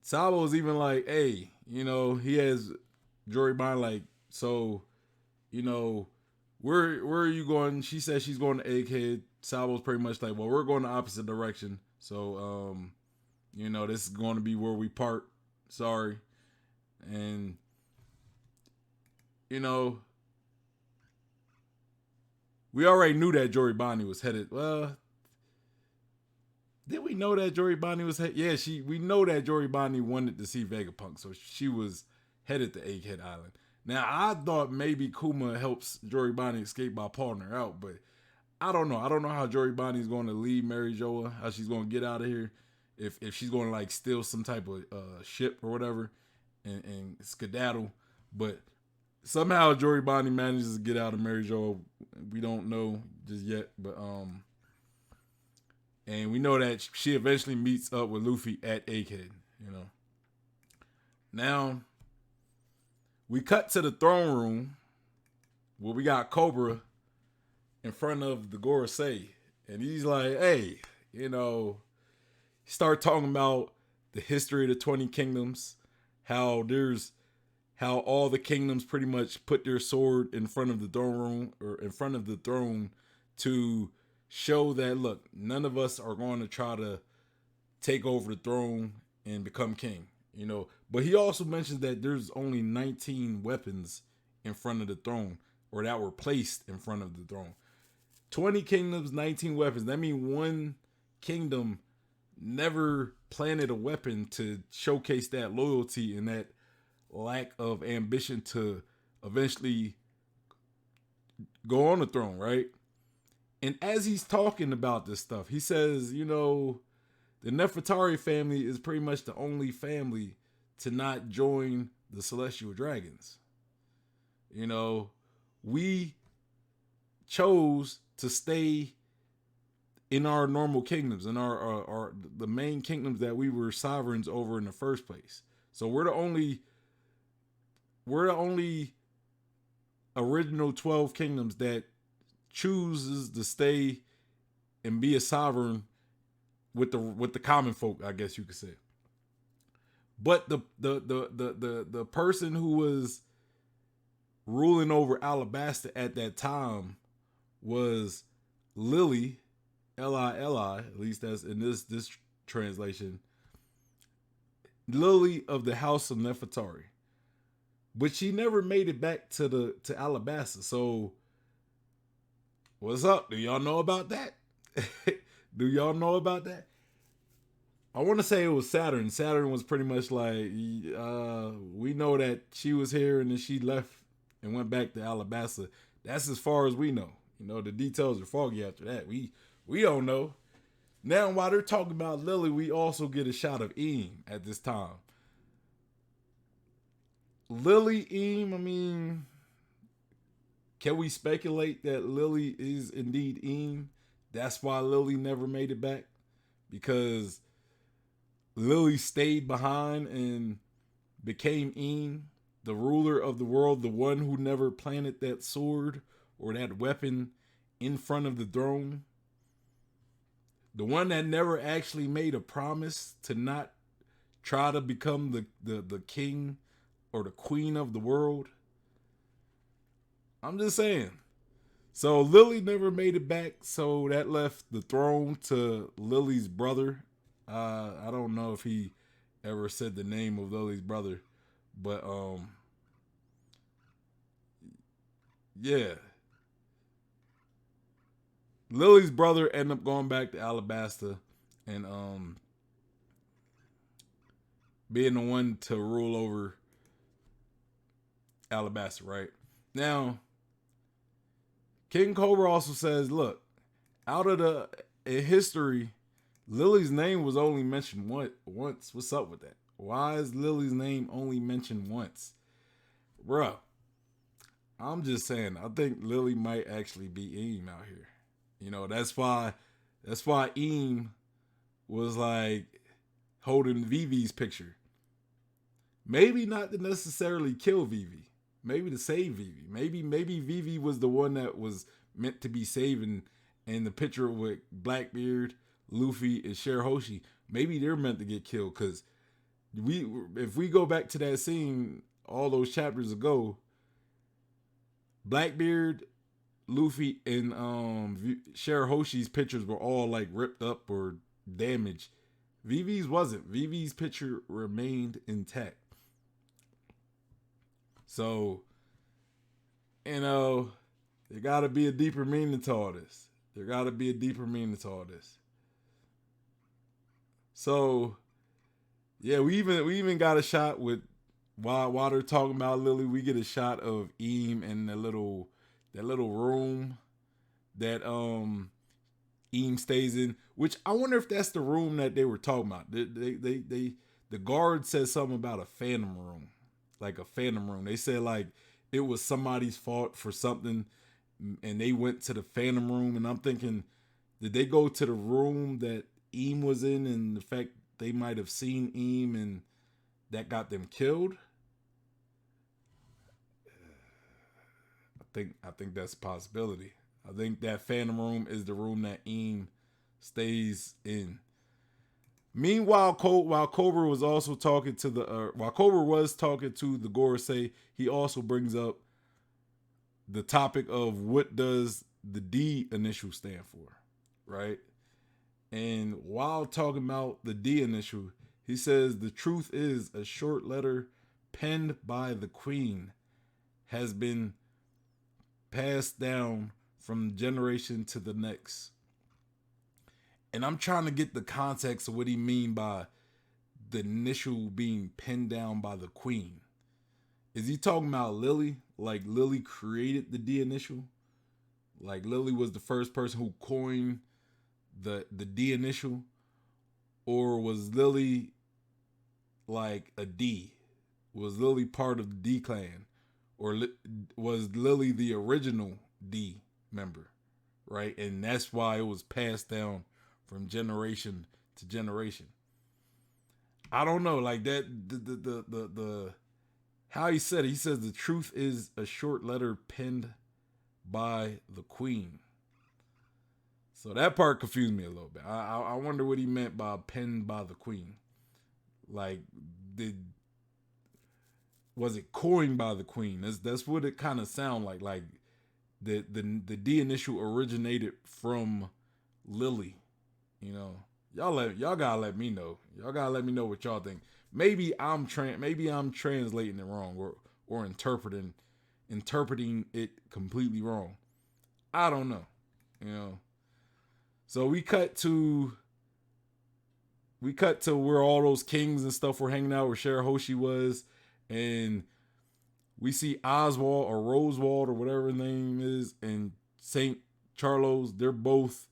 Sabo's even like, "Hey, he has Jory Bond like, so, you know, where are you going?" She says she's going to Egghead. Sabo's pretty much like, "Well, we're going the opposite direction. So, this is going to be where we part. Sorry." And, we already knew that Jory Bonnie was headed. Well, did we know that Jory Bonnie was headed? Yeah, we know that Jory Bonnie wanted to see Vegapunk, so she was headed to Egghead Island. Now, I thought maybe Kuma helps Jory Bonnie escape by pulling her out, but I don't know. I don't know how Jory Bonnie is going to leave Mary Joa, how she's going to get out of here, if she's going to like steal some type of ship or whatever and skedaddle. But somehow Jory Bonnie manages to get out of Mary Joa. We don't know just yet, but and we know that she eventually meets up with Luffy at Egghead. Now we cut to the throne room where we got Cobra in front of the Gorosei, and he's like, "Hey, start talking about the history of the 20 kingdoms, how all the kingdoms pretty much put their sword in front of the throne room, or in front of the throne, to show that, look, none of us are going to try to take over the throne and become king." But he also mentions that there's only 19 weapons in front of the throne, or that were placed in front of the throne. 20 kingdoms, 19 weapons. That means one kingdom never planted a weapon to showcase that loyalty and that lack of ambition to eventually go on the throne, right? And as he's talking about this stuff, he says, the Nefertari family is pretty much the only family to not join the Celestial Dragons. We chose to stay in our normal kingdoms, in our the main kingdoms that we were sovereigns over in the first place. So we're the only original 12 kingdoms that chooses to stay and be a sovereign with the common folk, I guess you could say. But the person who was ruling over Alabasta at that time was Lili, Lili, at least that's in this translation, Lili of the House of Nefertari. But she never made it back to Alabasta. So what's up? Do y'all know about that? Do y'all know about that? I want to say it was Saturn. Saturn was pretty much like, we know that she was here and then she left and went back to Alabasta. That's as far as we know. The details are foggy after that. We don't know. Now, while they're talking about Lili, we also get a shot of Eam at this time. Lili, Eam, I mean, can we speculate that Lili is indeed Eam? That's why Lili never made it back? Because Lili stayed behind and became Eam, the ruler of the world, the one who never planted that sword or that weapon in front of the throne. The one that never actually made a promise to not try to become the king or the queen of the world. I'm just saying. So Lili never made it back, so that left the throne to Lili's brother. I don't know if he ever said the name of Lili's brother, but yeah. Lili's brother ended up going back to Alabasta. and being the one to rule over Alabasta, right? Now, King Cobra also says, look, out of the in history, Lily's name was only mentioned once. What's up with that? Why is Lily's name only mentioned once? Bruh, I'm just saying, I think Lily might actually be Eam out here. You know, that's why Eam was like holding Vivi's picture. Maybe not to necessarily kill Vivi. Maybe to save Vivi. Maybe Vivi was the one that was meant to be saving in the picture with Blackbeard, Luffy, and Shirahoshi. Maybe they're meant to get killed because if we go back to that scene all those chapters ago, Blackbeard, Luffy, and Shirahoshi's pictures were all like ripped up or damaged. Vivi's wasn't. Vivi's picture remained intact. So, you know, there gotta be a deeper meaning to all this. There gotta be a deeper meaning to all this. So, yeah, we even got a shot with while they're talking about Lily, we get a shot of Eam in that little room that Eam stays in, which I wonder if that's the room that they were talking about. The guard said something about a phantom room, like a phantom room. They said like it was somebody's fault for something, and they went to the phantom room. And I'm thinking, did they go to the room that Eam was in, and the fact they might have seen Eam and that got them killed? I think that's a possibility. I think that phantom room is the room that Eam stays in. Meanwhile, while Cobra was also talking to while Cobra was talking to the Gorosei, he also brings up the topic of what does the D initial stand for, right? And while talking about the D initial, he says the truth is a short letter penned by the Queen has been passed down from generation to the next. And I'm trying to get the context of what he mean by the initial being pinned down by the Queen. Is he talking about Lily? Like Lily created the D initial? Like Lily was the first person who coined the D initial? Or was Lily like a D? Was Lily part of the D clan? Or was Lily the original D member? Right? And that's why it was passed down from generation to generation. I don't know, like that the how he said it, he says the truth is a short letter penned by the Queen. So that part confused me a little bit. I wonder what he meant by penned by the Queen. Like, did was it coined by the Queen? That's what it kind of sound like. Like the D initial originated from Lily. You know, y'all gotta let me know. Y'all gotta let me know what y'all think. Maybe I'm translating it wrong or interpreting it completely wrong. I don't know. You know. So we cut to where all those kings and stuff were hanging out, where Shirahoshi was, and we see Oswald or Rosewald or whatever his name is, and Saint Charlos. They're both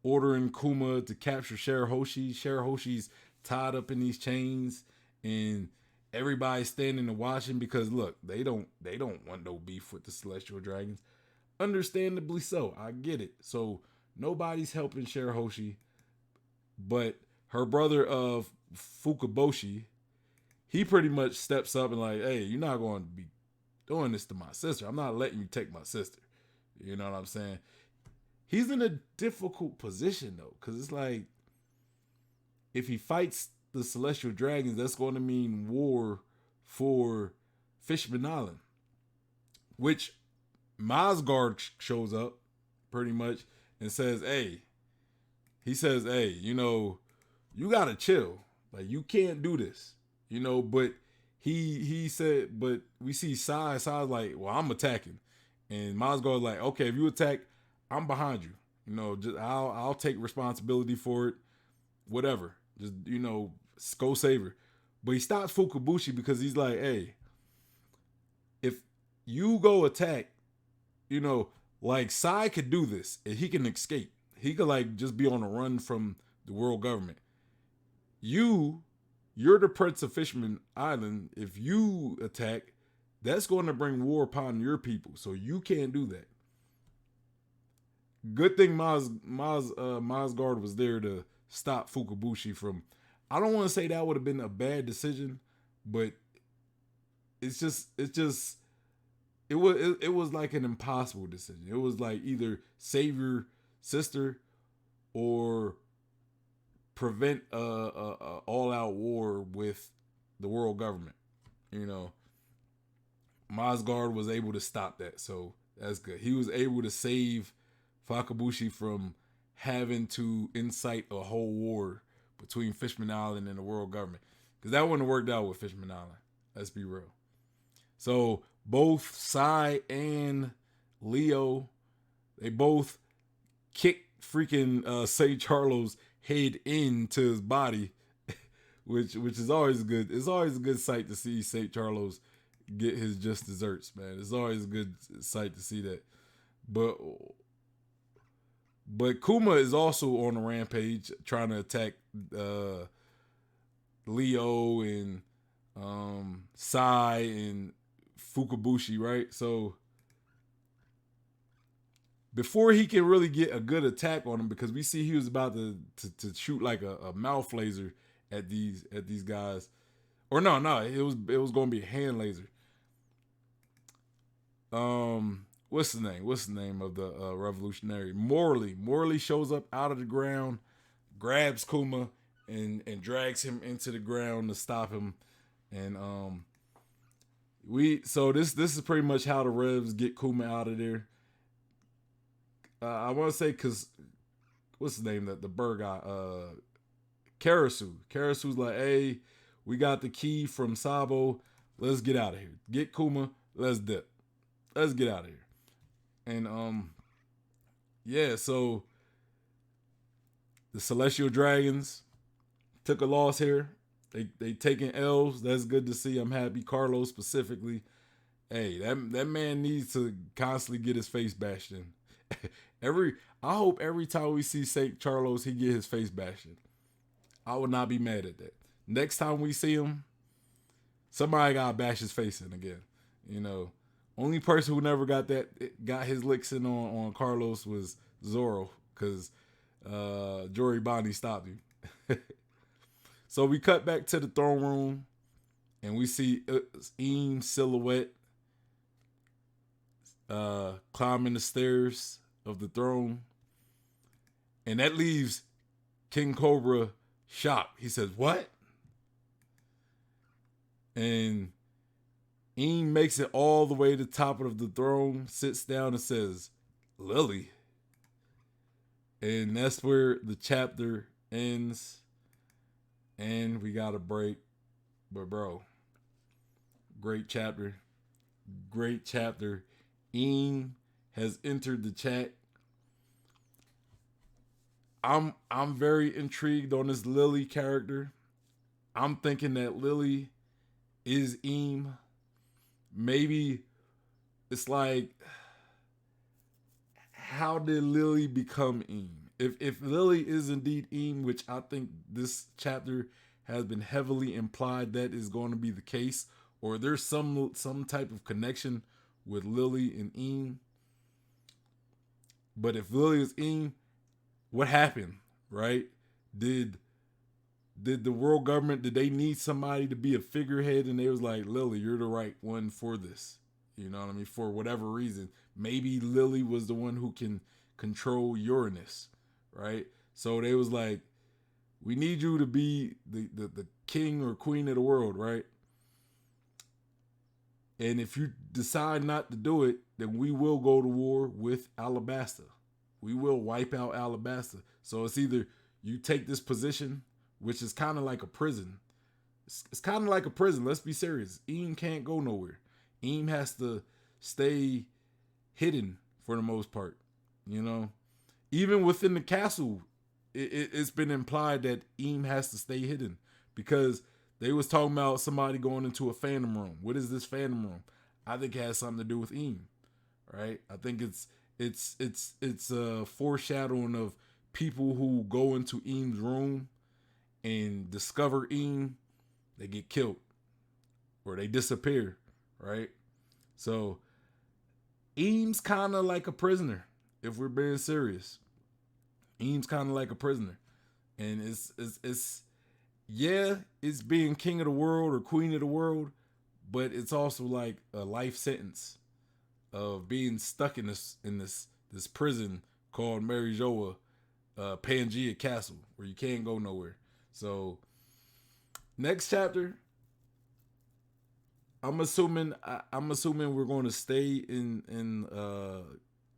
ordering Kuma to capture Shirahoshi. Shirahoshi's tied up in these chains, and everybody's standing and watching because look, they don't want no beef with the Celestial Dragons. Understandably so, I get it. So nobody's helping Shirahoshi, but her brother of Fukaboshi, he pretty much steps up and like, hey, you're not going to be doing this to my sister. I'm not letting you take my sister. You know what I'm saying? He's in a difficult position though, because it's like if he fights the Celestial Dragons, that's going to mean war for Fishman Island, which Mosgard shows up pretty much and says, hey, you gotta chill. Like you can't do this. But he said, but we see Sai's like, well, I'm attacking. And Mosgard's like, okay, if you attack, I'm behind you. Just I'll take responsibility for it. whatever. Just go save her. But he stops Fukabushi because he's like, hey, if you go attack, like Sai could do this and he can escape. He could like just be on a run from the world government. You're the Prince of Fishman Island. If you attack, that's going to bring war upon your people. So you can't do that. Good thing Mozgard was there to stop Fukabushi from. I don't want to say that would have been a bad decision, but it was like an impossible decision. It was like either save your sister or prevent a all out war with the world government. You know, Mozgard was able to stop that, so that's good. He was able to save Fukabushi from having to incite a whole war between Fishman Island and the world government, because that wouldn't have worked out with Fishman Island. Let's be real. So both Sai and Leo, they both kicked freaking Sage Harlow's head into his body, which is always good. It's always a good sight to see Sage Harlow's get his just desserts, man. It's always a good sight to see that. But Kuma is also on a rampage trying to attack Leo and Sai and Fukabushi, right? So before he can really get a good attack on him, because we see he was about to shoot like a mouth laser at these guys. Or no, it was going to be a hand laser. What's the name of the revolutionary? Morley shows up out of the ground, grabs Kuma, and drags him into the ground to stop him. And this is pretty much how the Revs get Kuma out of there. I want to say, because what's his name? The bird guy, Karasu. Karasu's like, hey, we got the key from Sabo. Let's get out of here. Get Kuma. Let's dip. Let's get out of here. And so the Celestial Dragons took a loss here. They taking L's. That's good to see. I'm happy. Carlos specifically. Hey, that man needs to constantly get his face bashed in. I hope every time we see St. Carlos, he get his face bashed in. I would not be mad at that. Next time we see him, somebody gotta bash his face in again. Only person who never got his licks in on Carlos was Zoro, because Jory Bonnie stopped him. So we cut back to the throne room, and we see Eam's silhouette climbing the stairs of the throne, and that leaves King Cobra shocked. He says, "What?" And Eam makes it all the way to the top of the throne, sits down and says, "Lily." And that's where the chapter ends. And we got a break. But bro, great chapter. Great chapter. Eam has entered the chat. I'm very intrigued on this Lily character. I'm thinking that Lily is Eam. Maybe it's like, how did Lily become Eam? If Lily is indeed Eam, which I think this chapter has been heavily implied that is going to be the case, or there's some type of connection with Lily and Eam. But if Lily is Eam, what happened, right? Did the world government, did they need somebody to be a figurehead, and they was like, Lily, you're the right one for this? You know what I mean? For whatever reason. Maybe Lily was the one who can control Uranus, right? So they was like, we need you to be the king or queen of the world, right? And if you decide not to do it, then we will go to war with Alabasta. We will wipe out Alabasta. So it's either you take this position, which is kind of like a prison. It's kind of like a prison. Let's be serious. Eam can't go nowhere. Eam has to stay hidden for the most part. Even within the castle, it's been implied that Eam has to stay hidden because they was talking about somebody going into a phantom room. What is this phantom room? I think it has something to do with Eam, right? I think it's a foreshadowing of people who go into Eam's room and discover Eam, they get killed or they disappear, right? So Eam's kind of like a prisoner, if we're being serious. Eam's kind of like a prisoner, and it's yeah, it's being king of the world or queen of the world, but it's also like a life sentence of being stuck in this prison called Mary Joa, Pangea Castle, where you can't go nowhere. So next chapter, I'm assuming we're going to stay in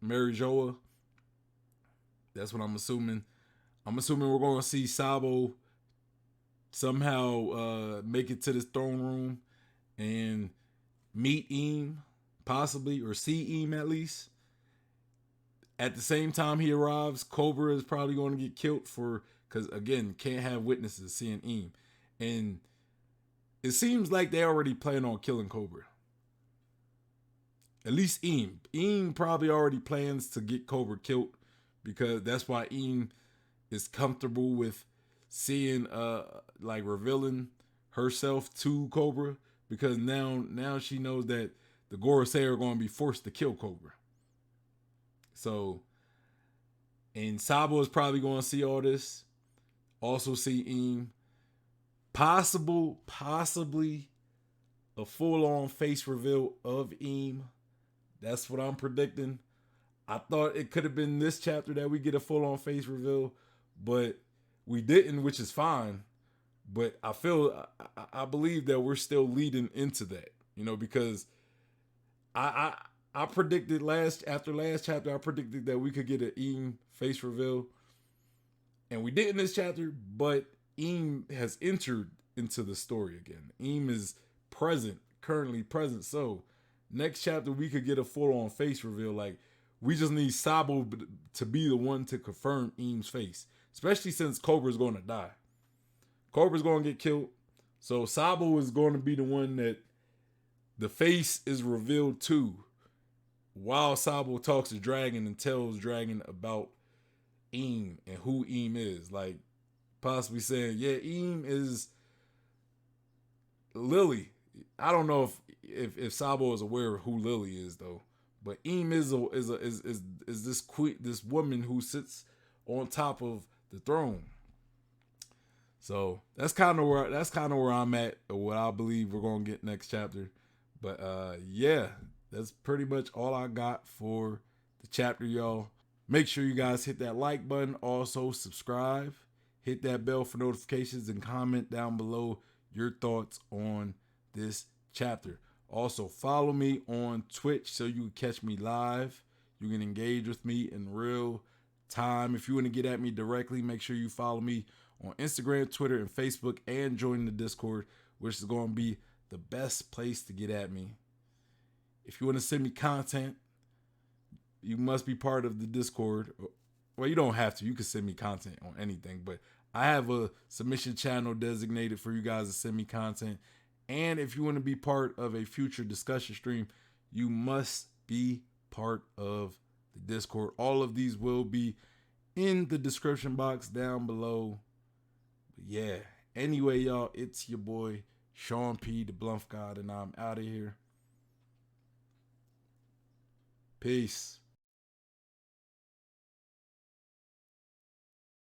Mary Joa. That's what I'm assuming. I'm assuming we're going to see Sabo somehow make it to this throne room and meet Eam, possibly, or see Eam at least. At the same time he arrives, Cobra is probably going to get killed because again, can't have witnesses seeing Eam. And it seems like they already plan on killing Cobra. At least Eam. Eam probably already plans to get Cobra killed because that's why Eam is comfortable with seeing like revealing herself to Cobra, because now she knows that the Gorosei are going to be forced to kill Cobra. So, and Sabo is probably going to see all this, also see Eam, possibly a full-on face reveal of Eam. That's what I'm predicting. I thought it could have been this chapter that we get a full-on face reveal, but we didn't, which is fine. But I believe that we're still leading into that, because I predicted after last chapter, I predicted that we could get an Eam face reveal, and we did in this chapter. But Eam has entered into the story again. Eam is currently present. So next chapter we could get a full-on face reveal. Like, we just need Sabo to be the one to confirm Eam's face, especially since Cobra's going to die. Cobra's going to get killed. So Sabo is going to be the one that the face is revealed to, while Sabo talks to Dragon and tells Dragon about Eam and who Eam is. Like, possibly saying, yeah, Eam is Lily. I don't know if Sabo is aware of who Lily is though. But Eam is this woman who sits on top of the throne. So that's kind of where I'm at, or what I believe we're gonna get next chapter. But yeah, that's pretty much all I got for the chapter, y'all. Make sure you guys hit that like button. Also subscribe, hit that bell for notifications, and comment down below your thoughts on this chapter. Also, follow me on Twitch so you can catch me live. You can engage with me in real time. If you want to get at me directly, make sure you follow me on Instagram, Twitter, and Facebook, and join the Discord, which is going to be the best place to get at me. If you want to send me content, you must be part of the Discord. Well, you don't have to. You can send me content on anything, but I have a submission channel designated for you guys to send me content. And if you want to be part of a future discussion stream, you must be part of the Discord. All of these will be in the description box down below. But yeah, anyway, y'all, it's your boy Sean P, the Bluff God, and I'm out of here. Peace.